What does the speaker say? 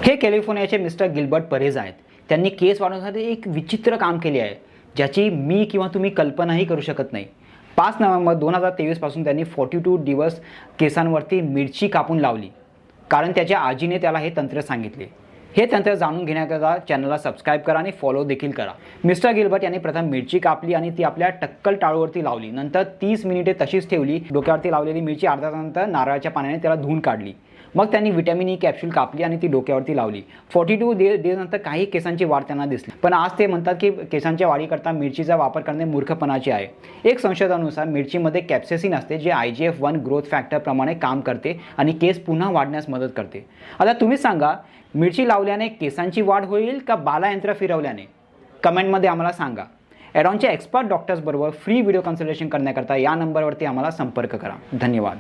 हे कॅलिफोर्नियाचे mister Gilbert Perez आहेत. त्यांनी केस वाढवण्यासाठी एक विचित्र काम केले आहे, ज्याची मी किंवा तुम्ही कल्पनाही करू शकत नाही. 5 नोव्हेंबर 2023 पासून त्यांनी 42 दिवस केसांवरती मिरची कापून लावली, कारण त्याच्या आजीने त्याला हे तंत्र सांगितले. हे तंत्र जाणून घेण्याकरता चॅनलला सबस्क्राईब करा आणि फॉलो देखील करा. मिस्टर गिल्बर्ट यांनी प्रथम मिरची कापली आणि ती आपल्या टक्कल टाळूवरती लावली. नंतर 30 मिनिटे तशीच ठेवली. डोक्यावरती लावलेली मिरची अर्ध्या तासानंतर नारळाच्या पाण्याने त्याला धुवून काढली. मग त्यांनी व्हिटॅमिन ई कॅप्सूल कापली आणि ती डोक्यावरती लावली. 42 दिवस नंतर काही केसांची वाढ त्यांना दिसली, पण आज ते म्हणतात की केसांच्या वाढीकरता मिरचीचा वापर करणे मूर्खपणाचे आहे. एक संशोधनानुसार मिरचीमध्ये कॅप्सेसिन असते, जे IGF-1 ग्रोथ फॅक्टर प्रमाणे काम करते आणि केस पुन्हा वाढण्यास मदत करते. आता तुम्ही सांगा, मिरची लावल्याने केसांची वाढ होईल का बालायंत्र फिरवल्याने? कमेंटमध्ये आम्हाला सांगा. ॲडॉनच्या एक्सपर्ट डॉक्टर्सबरोबर फ्री व्हिडिओ कन्सल्टेशन करण्याकरता या नंबरवरती आम्हाला संपर्क करा. धन्यवाद.